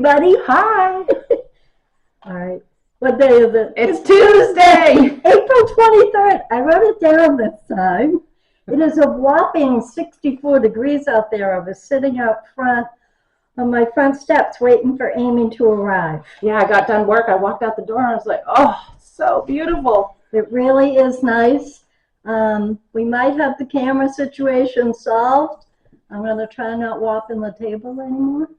everybody. Hi. All right. What day is it? It's Tuesday. April 23rd. I wrote it down this time. It is a whopping 64 degrees out there. I was sitting out front on my front steps waiting for Aimee to arrive. Yeah, I got done work. I walked out the door and I was like, oh, so beautiful. It really is nice. We might have the camera situation solved. I'm going to try not whopping the table anymore.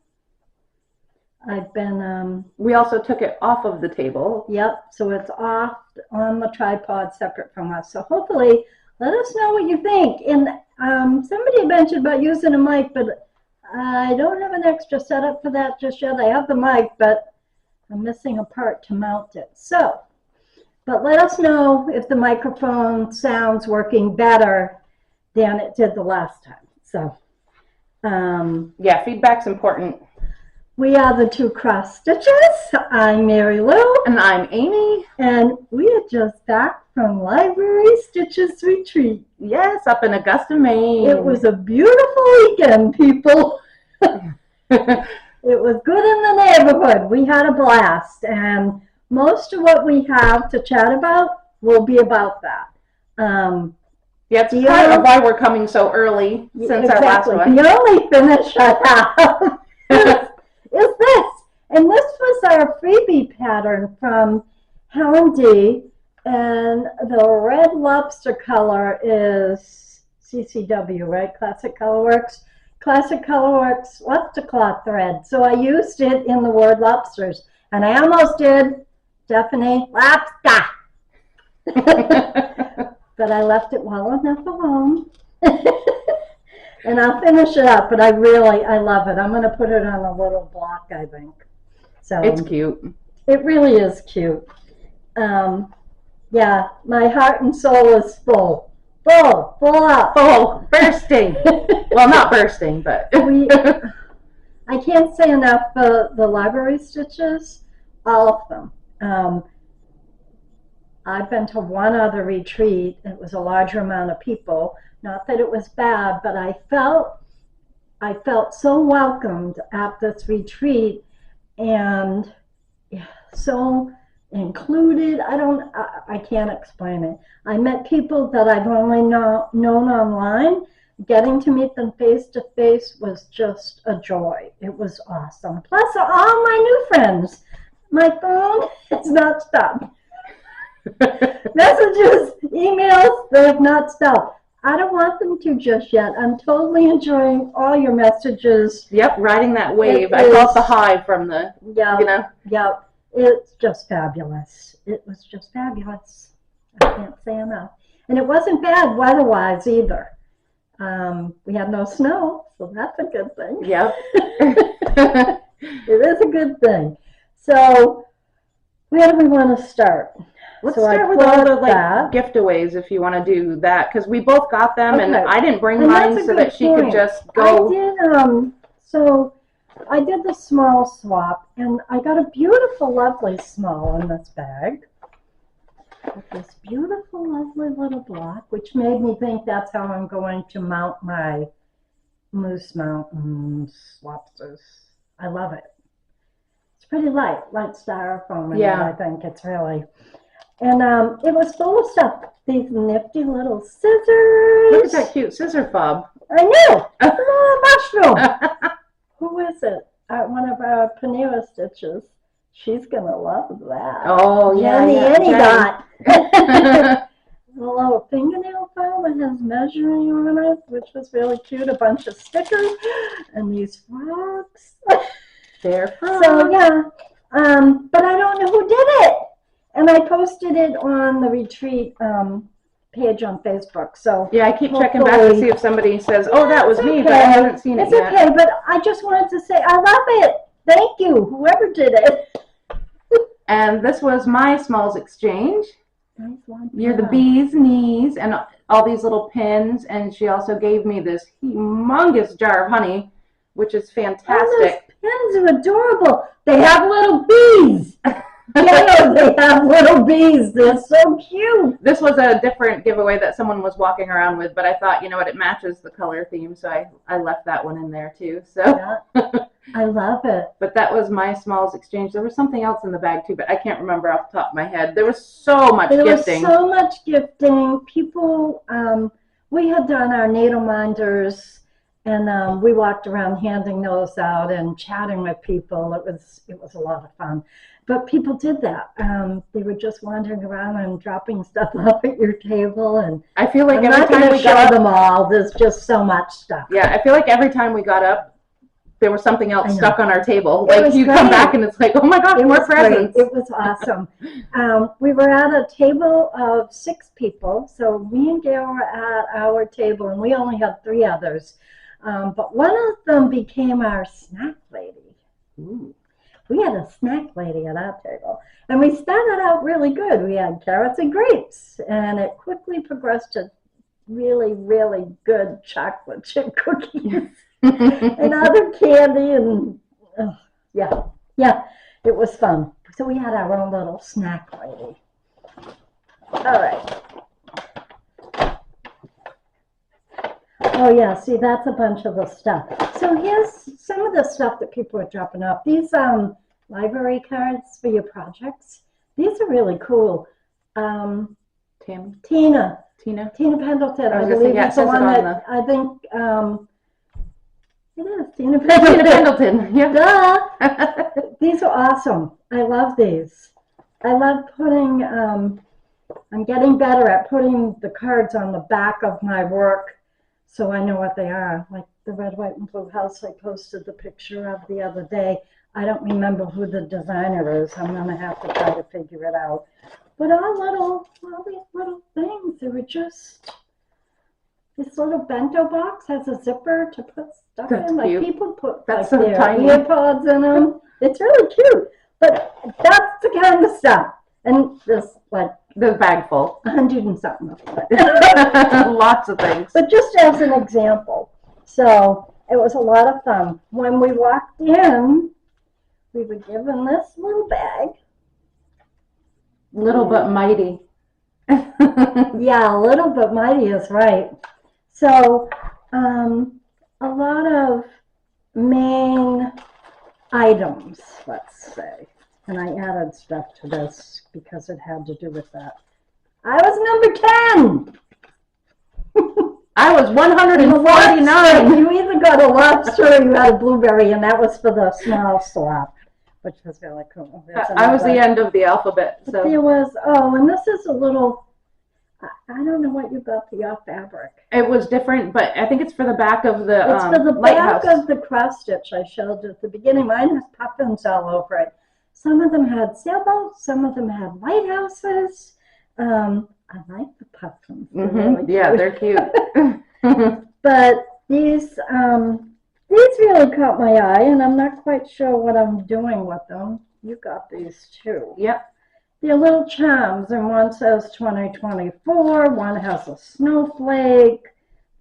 I've been... we also took it off of the table. Yep, so it's off on the tripod separate from us. So hopefully, let us know what you think. And somebody mentioned about using a mic, but I don't have an extra setup for that just yet. I have the mic, but I'm missing a part to mount it. So, but let us know if the microphone sounds working better than it did the last time. So, yeah, feedback's important. We are the Two Cross Stitches. I'm MaryLou. And I'm Aimee. And we are just back from Library Stitches Retreat. Yes, up in Augusta, Maine. It was a beautiful weekend, people. It was good in the neighborhood. We had a blast. And most of what we have to chat about will be about that. Yeah, it's part of why we're coming so early since our last one. The only finish I have is this. And this was our freebie pattern from Helen D. And the red lobster color is CCW, right? Classic Colorworks. Classic Colorworks lobster cloth thread. So I used it in the word lobsters. And I almost did Stephanie lobster. But I left it well enough alone. And I'll finish it up, but I love it. I'm going to put it on a little block, I think. So it's cute. It really is cute. Yeah, my heart and soul is full. Full up. Full, bursting. Well, not bursting, but. I can't say enough for the library stitches, all of them. I've been to one other retreat. It was a larger amount of people. Not that it was bad, but I felt so welcomed at this retreat and so included. I can't explain it. I met people that I've only known online. Getting to meet them face to face was just a joy. It was awesome. Plus all my new friends. My phone has not stopped. Messages, emails, they have not stopped. I don't want them to just yet. I'm totally enjoying all your messages. Yep, riding that wave. I felt the high from the, Yep, it's just fabulous. It was just fabulous. I can't say enough. And it wasn't bad weather-wise either. We had no snow, so that's a good thing. Yep. It is a good thing. So, where do we want to start? Let's start with all the gift-aways if you want to do that, because we both got them, and I didn't bring mine so that she could just go. I did the small swap, and I got a beautiful, lovely small in this bag. With this beautiful, lovely little block, which made me think that's how I'm going to mount my Moose Mountains lobsters. I love it. It's pretty light styrofoam. Yeah. I think it's really. And it was full of stuff. These nifty little scissors. Look at that cute scissor fob. I know. A little mushroom. Who is it? One of our Panera stitches. She's going to love that. Oh, yeah. Jenny got. A little fingernail file that has measuring on it, which was really cute. A bunch of stickers. And these frogs. They're frogs. So, yeah. But I don't know who did it. And I posted it on the retreat page on Facebook. So yeah, I keep checking back to see if somebody says, "Oh, that was me," but I haven't seen it yet. It's okay, but I just wanted to say I love it. Thank you, whoever did it. And this was my smalls exchange. Nice one. You're the bee's knees and all these little pins, and she also gave me this humongous jar of honey, which is fantastic. Oh, those pins are adorable. They have little bees. Yeah, they have little bees. They're so cute. This was a different giveaway that someone was walking around with, but I thought, you know what, it matches the color theme, so I left that one in there too. So Yeah. I love it. But that was my smalls exchange. There was something else in the bag too, but I can't remember off the top of my head. There was so much gifting. There was so much gifting. People, we had done our needle minders, and we walked around handing those out and chatting with people. It was a lot of fun. But people did that. They were just wandering around and dropping stuff off at your table. And I feel like I'm every not time going we to got show up, them all. There's just so much stuff. yeah, I feel like every time we got up, there was something I else know. stuck on our table. It Like was you come great. back and it's like, oh my gosh, It more was great. presents. It was awesome. We were at a table of 6 people. So me and Gail were at our table, and we only had 3 others. But one of them became our snack lady. Ooh. We had a snack lady at our table. And we started out really good. We had carrots and grapes. And it quickly progressed to really, really good chocolate chip cookies and other candy. And yeah, it was fun. So we had our own little snack lady. All right. Oh, yeah, see, that's a bunch of the stuff. So here's some of the stuff that people are dropping off. These library cards for your projects. These are really cool. Tammy? Tina I Pendleton, I was gonna say, believe yeah, it is the says it one on that, I think, it is Tina Tina Pendleton. Pendleton, yeah. Duh! These are awesome. I love these. I love putting, I'm getting better at putting the cards on the back of my work so I know what they are. Like the red, white, and blue house I posted the picture of the other day. I don't remember who the designer is. I'm going to have to try to figure it out. But all these little things, they were just, this little bento box has a zipper to put stuff That's in. Like cute. people put That's like so their tiny. earpods in them. It's really cute. But that's the kind of stuff. And there's like The bag full. 100 and something of it. Lots of things. But just as an example. So it was a lot of fun. When we walked in, we were given this little bag. Little but mighty. Yeah, a little but mighty is right. So a lot of main items, let's say. And I added stuff to this because it had to do with that. I was number 10. I was 149. You either got a lobster or you had a blueberry, and that was for the small slop, which was really cool. I was the end of the alphabet. But So there was, and this is a little, I don't know what you got for your fabric. it was different, but I think it's for the back of the It's for the lighthouse. back of the cross stitch I showed at the beginning. Mine has puffins all over it. Some of them had sailboats, some of them had lighthouses. I like the puffins. They're really Yeah, cute. they're cute. But these really caught my eye, and I'm not quite sure what I'm doing with them. You got these too. Yep. They're little charms, and one says 2024, one has a snowflake,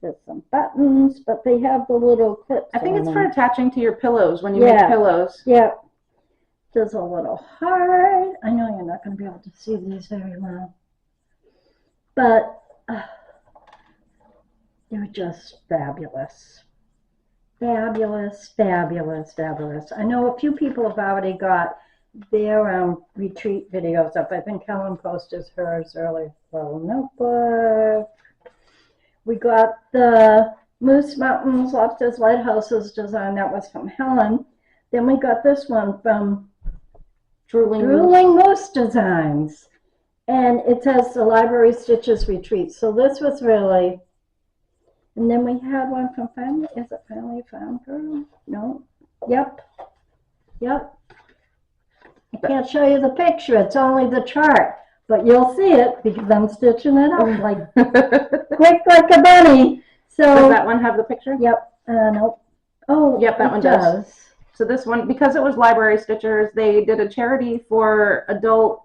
there's some buttons, but they have the little clips. I think on it's them. for attaching to your pillows when you Yeah. make pillows. Yeah. There's a little heart. I know you're not going to be able to see these very well. But they're just fabulous. Fabulous, fabulous, fabulous. I know a few people have already got their retreat videos up. I think Helen posted hers earlier. Little notebook. We got the Moose Mountains, Lobsters, Lighthouses design. That was from Helen. Then we got this one from Drooling Moose Designs. And it says the Library Stitches Retreat. So this was really, and then we had one from Family, is it Family Found Girl? No. Yep. I can't show you the picture, it's only the chart. But you'll see it because I'm stitching it up like quick like a bunny. So Does that one have the picture? Yep. Nope. Oh, Yep, that one does. So this one, because it was Library Stitchers, they did a charity for adult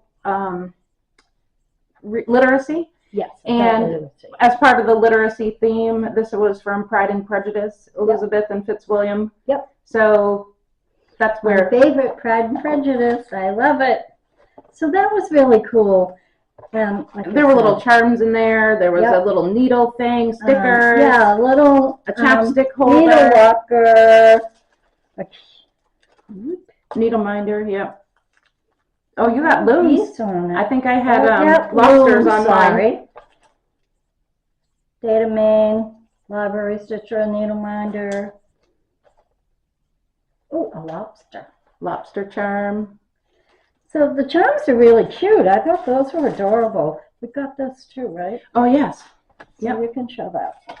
literacy. Yes. And as part of the literacy theme, this was from Pride and Prejudice, Elizabeth and Fitzwilliam. Yep. So that's My where favorite, Pride and Prejudice. I love it. So that was really cool. And like there were little charms in there. There was a little needle thing, stickers. Yeah, a little a chapstick holder. Needle locker. Needle minder, yep. Oh, you got looms. These on it. I think I had Yep, lobsters looms, on mine. sorry. Data main, library stitcher, needle minder. Oh, a lobster. Lobster charm. So the charms are really cute. I thought those were adorable. We got this too, right? Oh, yes. So Yep. you can show that.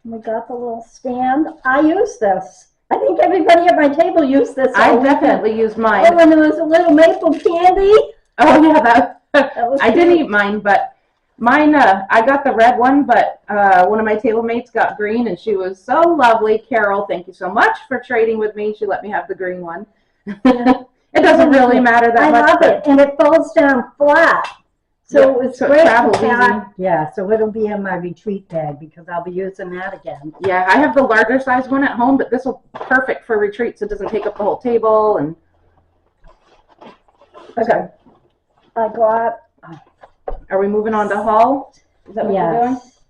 We got the little stand. I use this. I think everybody at my table used this. I all weekend. definitely used mine. Oh, and there was a little maple candy. Oh, yeah, that was I didn't cute. eat mine, but mine, I got the red one, but one of my table mates got green, and she was so lovely. Carol, thank you so much for trading with me. She let me have the green one. Yeah. It doesn't really matter that much. I love it, and it folds down flat. So Yep, it was so it great travels to pack. easy. Yeah, so it'll be in my retreat bag because I'll be using that again. Yeah, I have the larger size one at home, but this will be perfect for retreats. It doesn't take up the whole table. And Okay. I got, are we moving on to haul? Is that what you're doing? yes.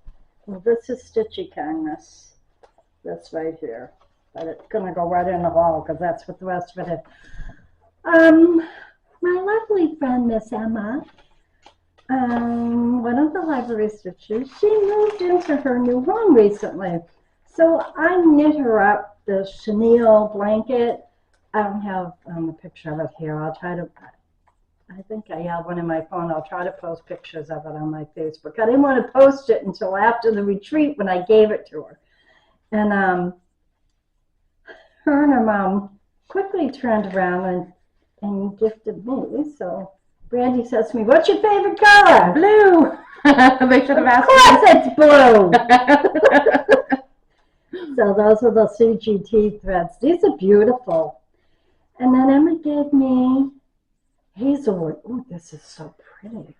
Well, this is Stitchy Kindness. This right here. But it's gonna go right in the wall because that's what the rest of it is. My lovely friend, Miss Emma, one of the library stitchers, she moved into her new home recently. So I knit her up the chenille blanket. I don't have a picture of it here. I'll try to, I think I have one in my phone. I'll try to post pictures of it on my Facebook. I didn't want to post it until after the retreat when I gave it to her. And her and her mom quickly turned around and gifted me. So Brandy says to me, "What's your favorite color?" Blue. They should have asked Of course it's blue. So those are the CGT threads. These are beautiful. And then Emma gave me hazelwood. Oh, this is so pretty.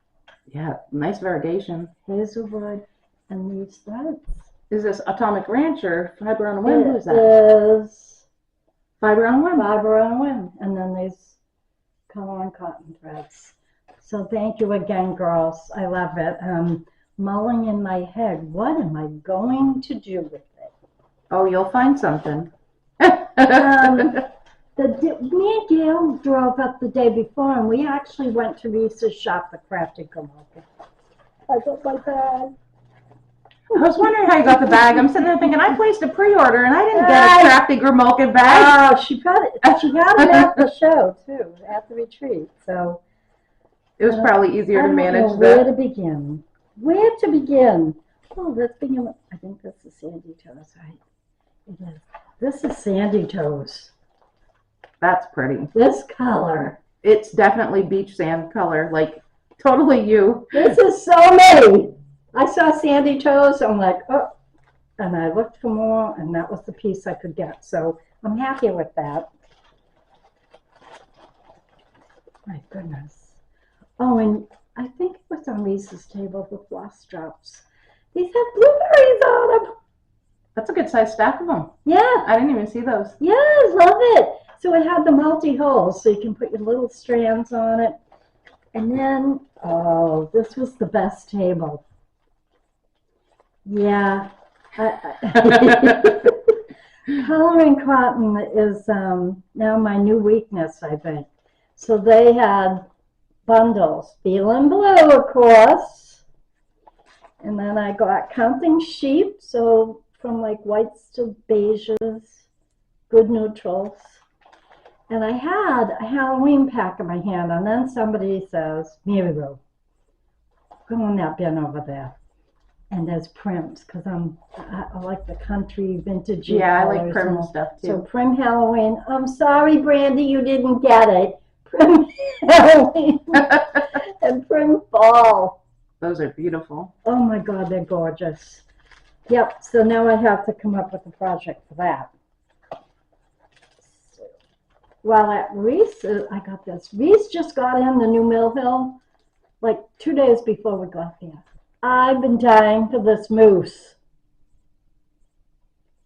Yeah, nice variegation. Hazelwood and these threads. Is this Atomic Ranch or Fiber on a Whim? Who is that? It is Fiber on a Whim. Fiber on a Whim. And then these color and cotton threads. So thank you again, girls. I love it. Mulling in my head, what am I going to do with it? Oh, you'll find something. Me and Gail drove up the day before, and we actually went to Reese's shop for crafted Comoca. I got my bag. I was wondering how you got the bag. I'm sitting there thinking, I placed a pre-order and I didn't get a crafty Grimoka bag. Oh, she got it at the show, too, at the retreat. So it was probably easier to manage that. Where to begin? Where to begin? Oh, let's begin with, I think this is Sandy Toes, right? It is. This is Sandy Toes. That's pretty. This color. It's definitely beach sand color, like totally you. This is so me. I saw Sandy Toes, I'm like, oh, and I looked for more, and that was the piece I could get. So I'm happy with that. My goodness. Oh, and I think it was on Lisa's table, the floss drops. These have blueberries on them. That's a good size stack of them. Yeah. I didn't even see those. Yeah, I love it. So it had the multi-holes, so you can put your little strands on it. And then, oh, this was the best table. Yeah. Coloring cotton is now my new weakness, I think. So they had bundles, Beal and Blue, of course. And then I got counting sheep, so from like whites to beiges, good neutrals. And I had a Halloween pack in my hand, and then somebody says, "MaryLou, go in that bin over there." And there's prims, because I like the country vintage. Yeah, I like prim stuff too. So prim Halloween. I'm sorry, Brandy, you didn't get it. Prim Halloween and prim fall. Those are beautiful. Oh my God, they're gorgeous. Yep, so now I have to come up with a project for that. Well, at Reese, I got this. Reese just got in the new Mill Hill like 2 days before we got there. I've been dying for this moose.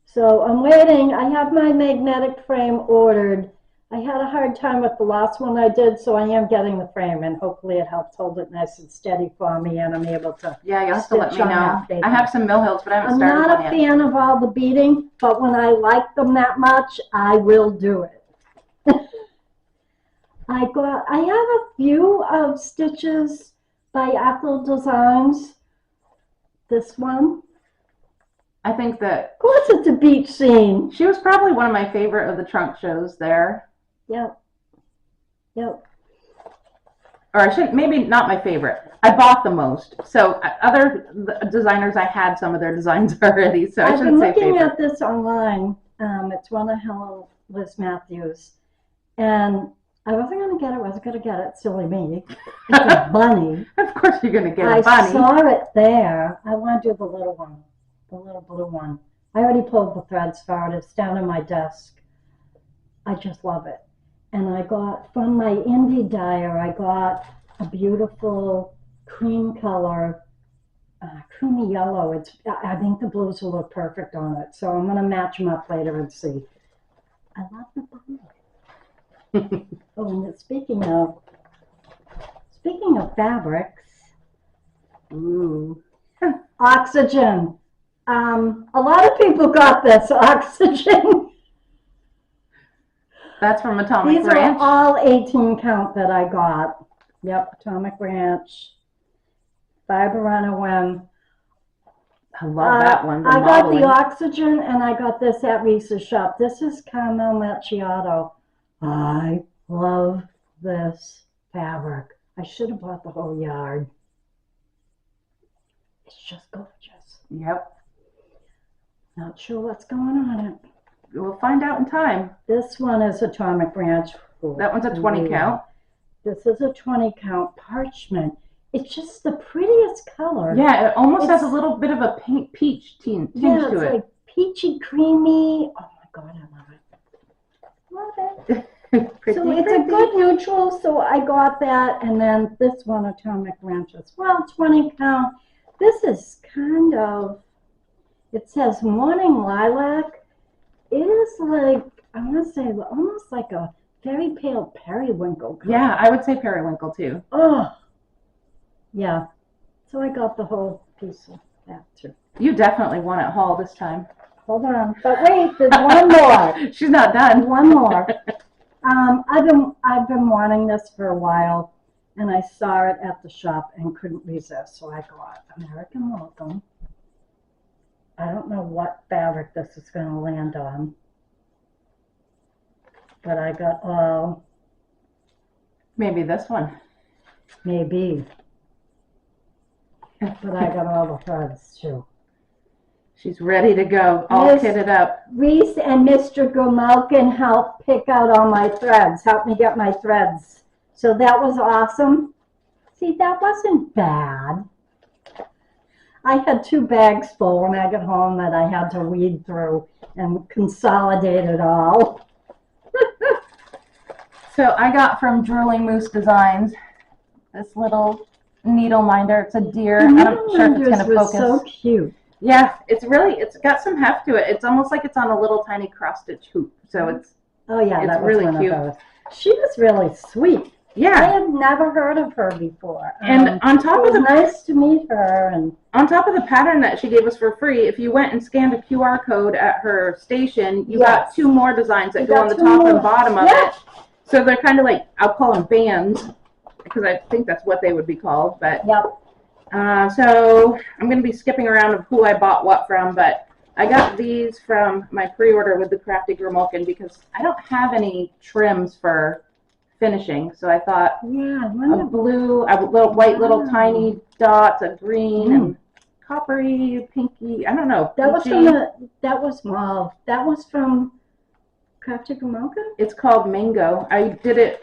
So I'm waiting. I have my magnetic frame ordered. I had a hard time with the last one I did, so I am getting the frame, and hopefully it helps hold it nice and steady for me, and I'm able to. Yeah, you'll have to let me know. I have some Mill Hills, but I haven't I'm started not one a yet. fan of all the beading, but when I like them that much, I will do it. I have a few of stitches by Ethel Designs. This one. I think that Of course, it's a beach scene. she was probably one of my favorite of the trunk shows there. Yep. Yep. Or I shouldn't, maybe not my favorite. I bought the most. So other designers, I had some of their designs already. So I I've been shouldn't say looking favorite. at this online. It's one of Helen Liz Matthews. And I wasn't going to get it. Silly me. It's a bunny. Of course you're going to get I a bunny. saw it there. I want to do the little one. The little blue one. I already pulled the threads for it. It's down on my desk. I just love it. And I got, from my indie dyer, I got a beautiful cream color, creamy yellow. I think the blues will look perfect on it. So I'm going to match them up later and see. I love the bunny. Oh, and speaking of fabrics, Ooh. oxygen. A lot of people got this oxygen. That's from Atomic These Ranch. are all 18 count that I got. Yep, Atomic Ranch, Fiber Runaway. I love that one. I got the modeling. oxygen and I got this at Reese's shop. This is Caramel Macchiato. I love this fabric. I should have bought the whole yard. It's just gorgeous. Yep. Not sure what's going on it. We'll find out in time. This one is Atomic Ranch. That one's a 20 count. This is a 20 count parchment. It's just the prettiest color. Yeah, it almost has a little bit of a pink peach tinge to it's it. like peachy, creamy. Oh my God, I love it. Love it. Pretty, So it's a good neutral, so I got that. And then this one, Atomic Ranch as well, 20 count. This is kind of, it says Morning Lilac. It is like, I want to say, almost like a very pale periwinkle color. Yeah, I would say periwinkle too. Oh, yeah. So I got the whole piece of that too. You definitely won at Hall this time. Hold on. But wait, there's one more. She's not done. One more. I've been wanting this for a while, and I saw it at the shop and couldn't resist, so I got American Welcome. I don't know what fabric this is going to land on, but I got all. Maybe this one. Maybe. But I got all the threads too. She's ready to go, all kitted up. Reese and Mr. Gomalkin helped pick out all my threads, helped me get my threads. So that was awesome. See, that wasn't bad. I had 2 bags full when I got home that I had to weed through and consolidate it all. So I got from Drooling Moose Designs this little needle minder. It's a deer. I'm not sure if it's going to focus. So cute. Yeah, it's got some heft to it. It's almost like it's on a little tiny cross stitch hoop. So it's that was really one cute. of those. She was really sweet. I yeah. had never heard of her before. And on top it of was the nice to meet her. And on top of the pattern that she gave us for free, if you went and scanned a QR code at her station, you got 2 more designs that go on the top and bottom of it. So they're kind of like, I'll call them bands, because I think that's what they would be called. But so I'm going to be skipping around of who I bought what from, but I got these from my pre-order with the Crafty Grimalkin because I don't have any trims for finishing. So I thought a blue, a little white little tiny dots, a green and coppery, pinky, I don't know. That was from that was mauve. That was from Crafty Grimalkin? It's called Mango. I did it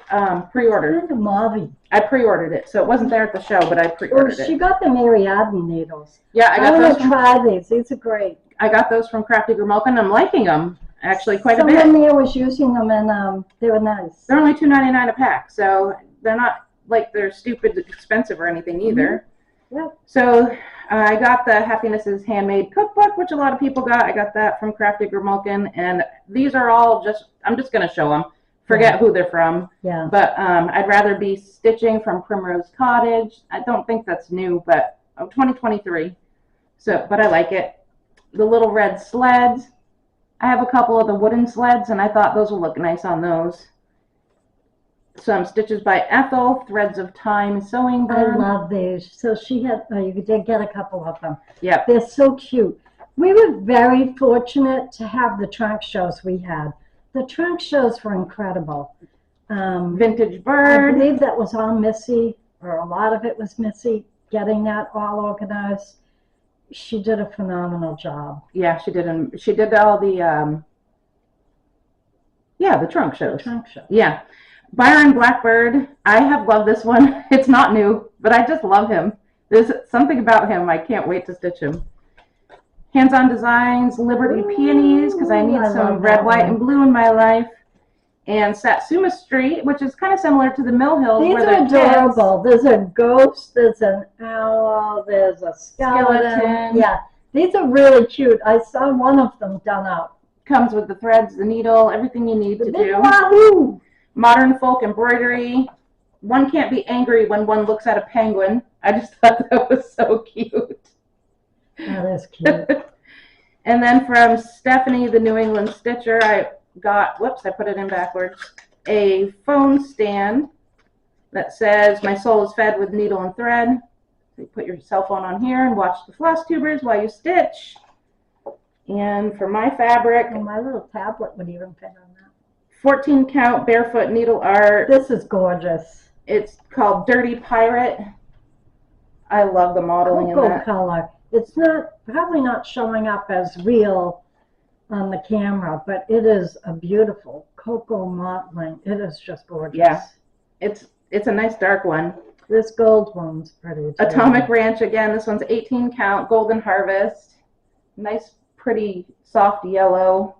pre-ordered. Kind of mauve. I pre-ordered it, so it wasn't there at the show, but I pre-ordered She it. got the Mariadne needles. Yeah, I got want those. to try these. These are great. I got those from Crafty Grimalkin. I'm liking them actually quite a bit. Someone there was using them, and they were nice. They're only $2.99 a pack, so they're not like they're stupid expensive or anything either. Yep. So I got the Happiness is Handmade cookbook, which a lot of people got. I got that from Crafty Grimalkin, and these are all I'm just going to show them. Forget who they're from. Yeah. But I'd rather be stitching from Primrose Cottage. I don't think that's new, but 2023. So, but I like it. The little red sleds. I have a couple of the wooden sleds, and I thought those would look nice on those. some stitches by Ethel, Threads of Time sewing I book. love these. So she had, oh, you did get a couple of them. Yep. They're so cute. We were very fortunate to have the trunk shows we had. The trunk shows were incredible. Vintage I Bird. believe that was all Missy, or a lot of it was Missy, getting that all organized. She did a phenomenal job. Yeah, she did. She did all the the trunk shows. The trunk show. Yeah. Byron Blackbird. I have loved this one. It's not new, but I just love him. There's something about him. I can't wait to stitch him. Hands-on Designs, Liberty Peonies, because I need some red, white, and blue in my life. And Satsuma Street, which is kind of similar to the Mill Hills. These are adorable. There's a ghost, there's an owl, there's a skeleton. Yeah, these are really cute. I saw one of them done up. Comes with the threads, the needle, everything you need to do. Wahoo! Modern folk embroidery. One can't be angry when one looks at a penguin. I just thought that was so cute. That is cute. And then from Stephanie, the New England Stitcher, I got, whoops, I put it in backwards, a phone stand that says, "My soul is fed with needle and thread." So you put your cell phone on here and watch the Flosstubers while you stitch. And for my fabric, Oh, my little tablet would even fit on that. 14 count barefoot needle art. This is gorgeous. It's called Dirty Pirate. I love the modeling in Cocoa that. color. It's not probably not showing up as real on the camera, but it is a beautiful cocoa mottling. It is just gorgeous. Yeah. It's a nice dark one. This gold one's pretty too. Atomic Ranch again. This one's 18 count Golden Harvest. Nice, pretty, soft yellow.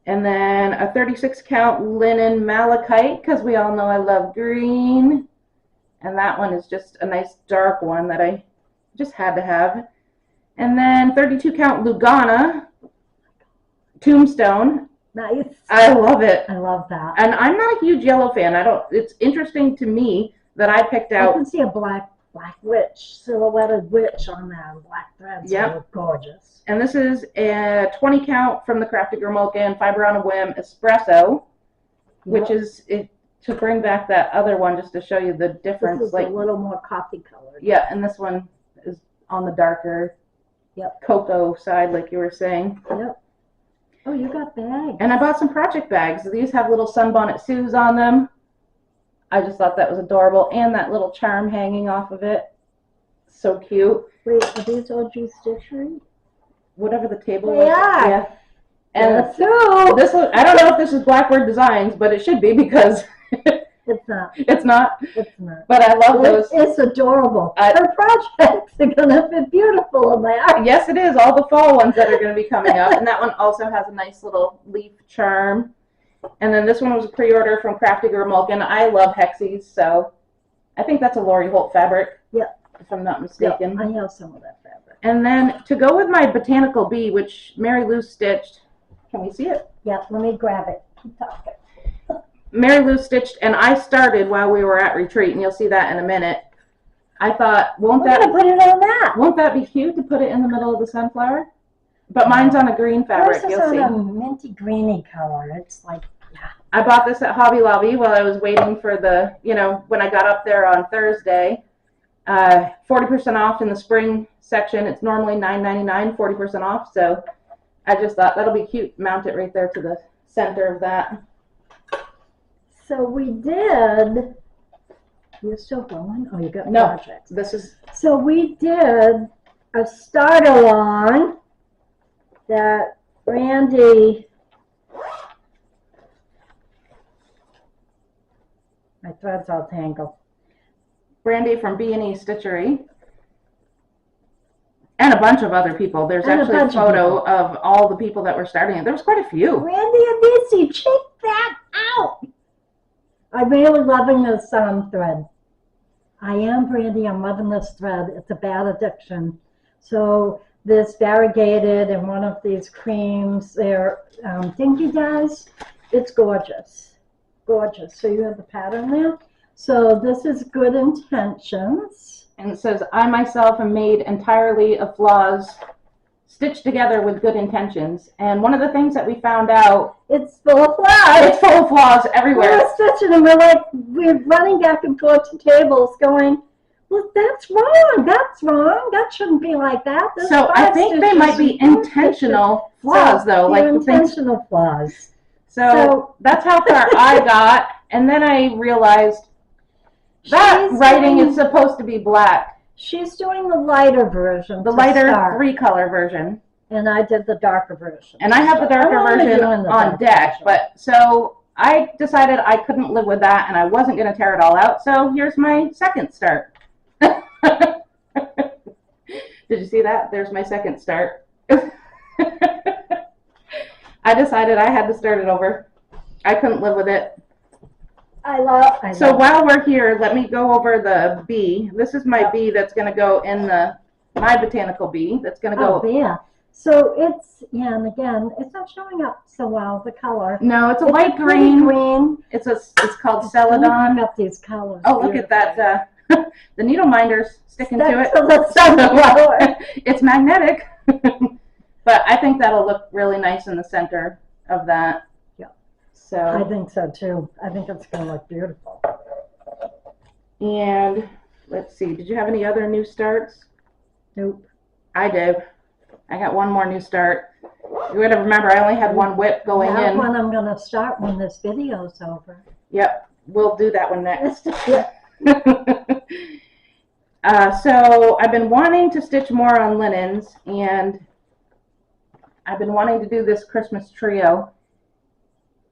And then a 36 count linen malachite, because we all know I love green. And that one is just a nice dark one that I just had to have. And then 32 count Lugana Tombstone. Nice. I love it. I love that. And I'm not a huge yellow fan. It's interesting to me that I picked I out. can see a black witch, silhouetted witch on that, and black threads. Yep. They look gorgeous. And this is a 20 count from the Crafty Girl Mocha and Fiber on a Whim Espresso, which is to bring back that other one just to show you the difference. This is a little more coffee colored. Yeah, and this one is on the darker cocoa side, like you were saying. Yep. Oh, you got bags. And I bought some project bags. These have little Sunbonnet Sues on them. I just thought that was adorable. And that little charm hanging off of it. So cute. Wait, are these all Juice Stitchery? Whatever the table They was. are. Yeah. And so this one, I don't know if this is Blackbird Designs, but it should be because it's not. It's not. It's not. But I love those. It's adorable. Her projects are gonna fit beautiful in there. Yes, it is. All the fall ones that are going to be coming up. And that one also has a nice little leaf charm. And then this one was a pre-order from Crafty Girl Mocha. And I love Hexies, so I think that's a Lori Holt fabric. Yep. If I'm not mistaken. Yep, I have some of that fabric. And then to go with my Botanical Bee, which MaryLou stitched. Can we see it? Yeah, let me grab it. Keep talking. MaryLou stitched, and I started while we were at retreat, and you'll see that in a minute. I thought, won't We're gonna put it on that. Won't that be cute to put it in the middle of the sunflower? But mine's on a green fabric. This is You'll see. on a minty greeny color. It's like, yeah. I bought this at Hobby Lobby while I was waiting for the, when I got up there on Thursday. 40% off in the spring section. It's normally $9.99, 40% off. So I just thought that'll be cute. Mount it right there to the center of that. So we did. You're still going? Oh, you got projects. This is. So we did a start along that Brandy. My thread's all tangled. Brandy from B&E Stitchery. And a bunch of other people. There's actually a photo of all the people that were starting it. There was quite a few. Brandy and Nancy, check that out. I'm really loving this thread. I am, Brandy. I'm loving this thread. It's a bad addiction. So this variegated and one of these creams, they're Dinky Dyes. It's gorgeous. Gorgeous. So you have the pattern there. So this is Good Intentions. And it says, I myself am made entirely of Floss stitched together with good intentions. And one of the things that we found out, It's full of flaws. it's full of flaws everywhere. We're stitching and we're running back and forth to tables going, well, that's wrong. That's wrong. That shouldn't be like that. There's So I 5 think they stitches might be and 4 intentional stitches. flaws, So though. they're Like the things. intentional flaws. So that's how far I got. And then I realized that She's writing doing- is supposed to be black. She's doing the lighter version. The to lighter start, 3-color version. and I did the darker version. And I have the darker I'm only version doing the on dark deck. version. But so I decided I couldn't live with that and I wasn't going to tear it all out. So here's my second start. Did you see that? There's my second start. I decided I had to start it over. I couldn't live with it. So while we're here, let me go over the bee. This is my bee that's going to go in my botanical bee. That's going to go. Oh, yeah. So it's, yeah, and again, it's not showing up so well, the color. No, it's a It's light a pretty green. green. It's called Look Celadon. up these colors. Oh, look at that. The needle minder's sticking to it. To the sunflower. It's magnetic. But I think that'll look really nice in the center of that. Yeah. So. I think so too. I think it's going to look beautiful. And let's see, did you have any other new starts? Nope. I do. I got one more new start. You gotta remember, I only had one whip going That in. one I'm going to start when this video's over. Yep, we'll do that one next. Yeah. So I've been wanting to stitch more on linens, and I've been wanting to do this Christmas trio.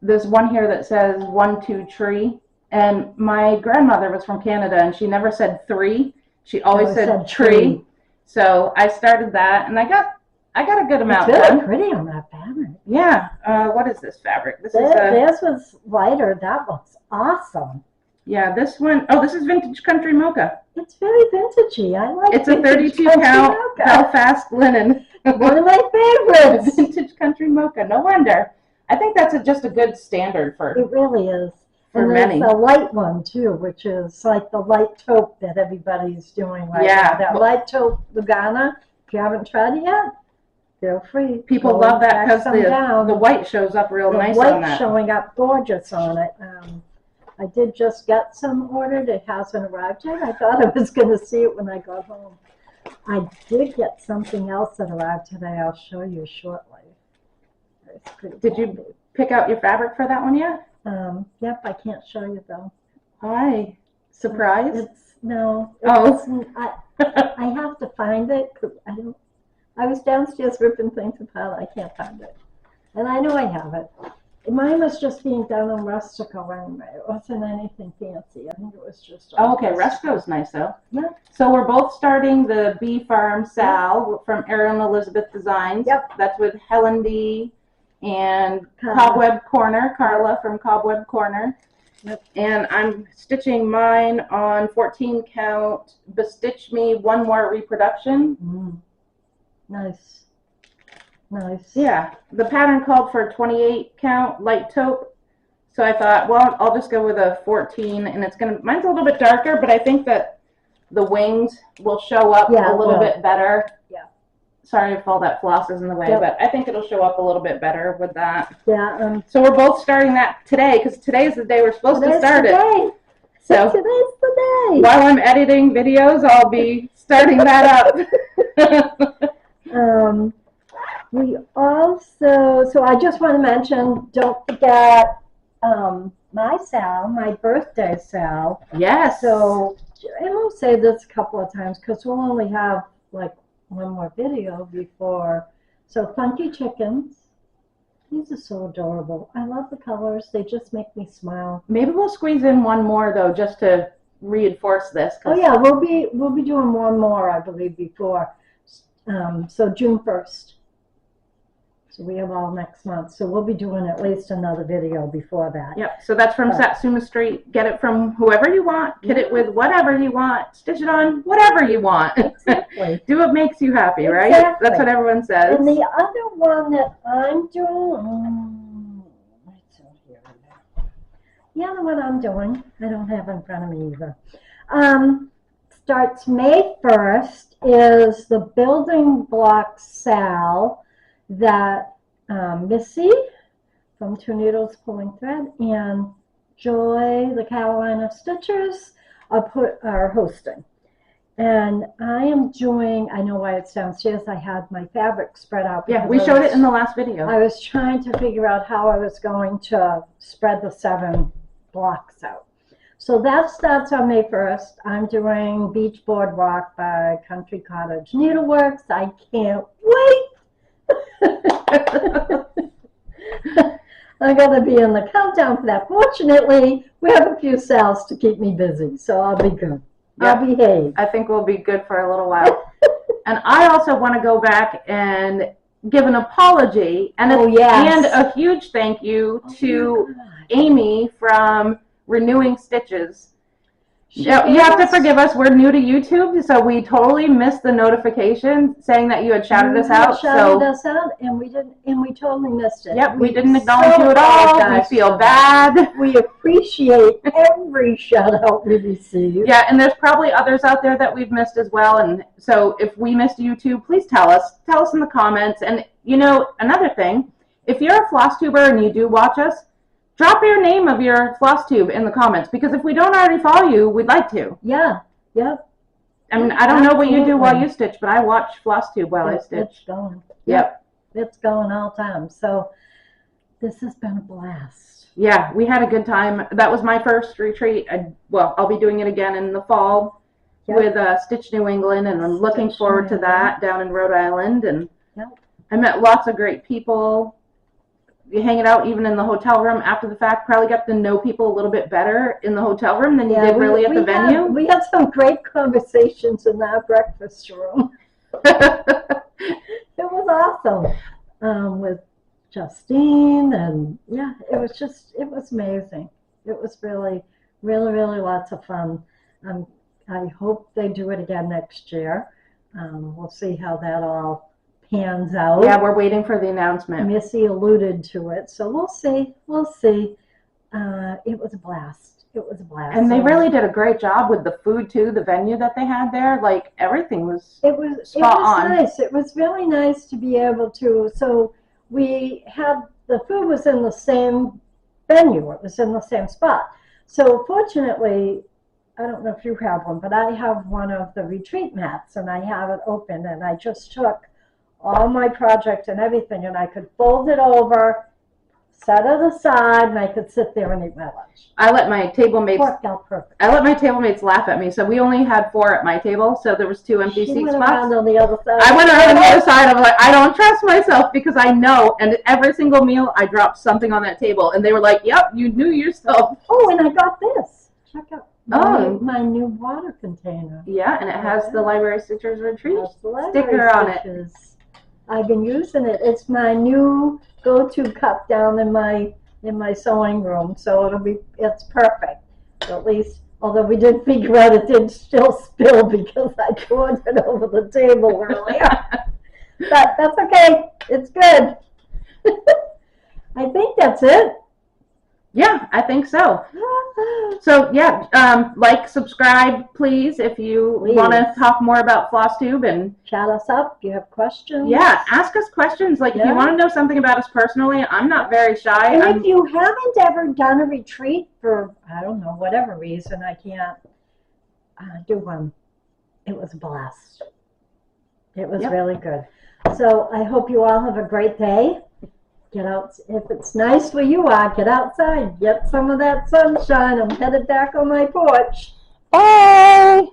There's one here that says 1, 2, tree, and my grandmother was from Canada, and she never said 3. She always said tree. So I started that, and I got a good amount It's really done. pretty on that fabric. Yeah. What is this fabric? This is This was lighter. That looks awesome. yeah. This one, oh, this is Vintage Country Mocha. It's very vintagey. I like It's a Vintage 32 Country count Mocha. Belfast linen. One of my favorites. Vintage Country Mocha. No wonder. I think that's just a good standard for. It really is. For and many. there's a light one too, which is like the light taupe that everybody's doing right Yeah. now. That light taupe Lugana. If you haven't tried it yet, feel free. People Go love that track because some down. the white shows up real The nice white on that. showing up gorgeous on it. I did just get some ordered. It hasn't arrived yet. I thought I was going to see it when I got home. I did get something else that arrived today. I'll show you shortly. It's pretty Did you handy. pick out your fabric for that one yet? Yep, I can't show you though. Why? Surprise? It's no. Oh. It's, I have to find it because I was downstairs ripping things apart. I can't find it, and I know I have it. Mine was just being done on rustical anyway. It wasn't anything fancy. I think it was just. Oh, okay, Resco's nice though. Yeah. So we're both starting the Bee Farm Sal from Erin Elizabeth Designs. Yep. That's with Helen D. and Carla. Cobweb Corner, Carla from Cobweb Corner. Yep. And I'm stitching mine on 14 count BeStitchMe One More Reproduction. Nice. Nice. Yeah, the pattern called for 28 count light taupe. So I thought, well, I'll just go with a 14, and mine's a little bit darker, but I think that the wings will show up Yeah, a little it will. bit better. Yeah. Sorry if all that floss is in the way, Yep. but I think it'll show up a little bit better with that. Yeah. So we're both starting that today, because today's the day we're supposed to start it. So Today's the day. while I'm editing videos, I'll be starting that up. We also, so I just want to mention, don't forget my Sal, my birthday Sal. Yes. So, and we'll say this a couple of times because we'll only have like one more video before. So Funky Chickens, these are so adorable. I love the colors. They just make me smile. Maybe we'll squeeze in one more though, just to reinforce this. Oh yeah, we'll be doing one more, I believe, before. So June 1st. So we have all next month. So we'll be doing at least another video before that. Yep, so that's from Satsuma Street. Get it from whoever you want. Get it with whatever you want. Stitch it on whatever you want. Exactly. Do what makes you happy, right? Exactly. That's what everyone says. And the other one that I'm doing, it's out here. The other one I'm doing, I don't have in front of me either. starts May 1st is the building block sale that Missy from Two Needles Pulling Thread and Joy, the Carolina Stitchers, are hosting. And I am doing, I know why it's downstairs, I had my fabric spread out. Yeah, we showed it in the last video. I was trying to figure out how I was going to spread the 7 blocks out. So that starts on May 1st. I'm doing Beach Boardwalk by Country Cottage Needleworks. I can't wait. I'm going to be in the countdown for that. Fortunately, we have a few sales to keep me busy, so I'll be good. Yep. I'll behave. I think we'll be good for a little while. And I also want to go back and give an apology and a huge thank you to Aimee from Renewing Stitches. You have to forgive us. We're new to YouTube, so we totally missed the notification saying that you had shouted us out. And we totally missed it. Yep, we didn't acknowledge you at all. We feel bad. We appreciate every shout out we receive. Yeah, and there's probably others out there that we've missed as well. And so if we missed YouTube, please tell us. Tell us in the comments. And you know, another thing, if you're a Flosstuber and you do watch us, drop your name of your Flosstube in the comments, because if we don't already follow you, we'd like to. Yeah, yep. I mean, I don't know what you do while you stitch, but I watch Flosstube while I stitch. It's going. Yep. It's going all the time. So this has been a blast. Yeah, we had a good time. That was my first retreat. I'll be doing it again in the fall with Stitch New England, and I'm looking forward to that down in Rhode Island. And I met lots of great people. You hanging out even in the hotel room after the fact, probably got to know people a little bit better in the hotel room than you did really at the venue. We had some great conversations in our breakfast room. It was awesome with Justine, and it was amazing. It was really, really, really lots of fun. I hope they do it again next year. We'll see how that all pans out. Yeah, we're waiting for the announcement. Missy alluded to it, so we'll see. We'll see. It was a blast. It was a blast. And they really did a great job with the food too. The venue that they had there, like everything was spot on. Nice. It was really nice to be able to. So we had the food was in the same venue. It was in the same spot. So fortunately, I don't know if you have one, but I have one of the retreat mats, and I have it open, and I just took all my project and everything, and I could fold it over, set it aside, and I could sit there and eat my lunch. I let my table mates laugh at me. So we only had 4 at my table, so there was 2 empty seat spots. On the other side. I went around on the other side. I'm like, I don't trust myself, because I know, and every single meal I dropped something on that table, and they were like, "Yep, you knew yourself." Oh, and I got this. Check out my new water container. Yeah, and it has the Library Stitchers Retreat sticker on it. I've been using it. It's my new go-to cup down in my sewing room, so it's perfect. At least, although we did figure out it did still spill because I poured it over the table earlier. But that's okay. It's good. I think that's it. Yeah, I think so. So yeah, like, subscribe, please, if you want to talk more about Flosstube, and chat us up. If you have questions. Yeah, ask us questions. Like, if you want to know something about us personally, I'm not very shy. And if you haven't ever done a retreat for, I don't know, whatever reason, I can't do one. It was a blast. It was really good. So I hope you all have a great day. Get out. If it's nice where you are, get outside. Get some of that sunshine. I'm headed back on my porch. Bye!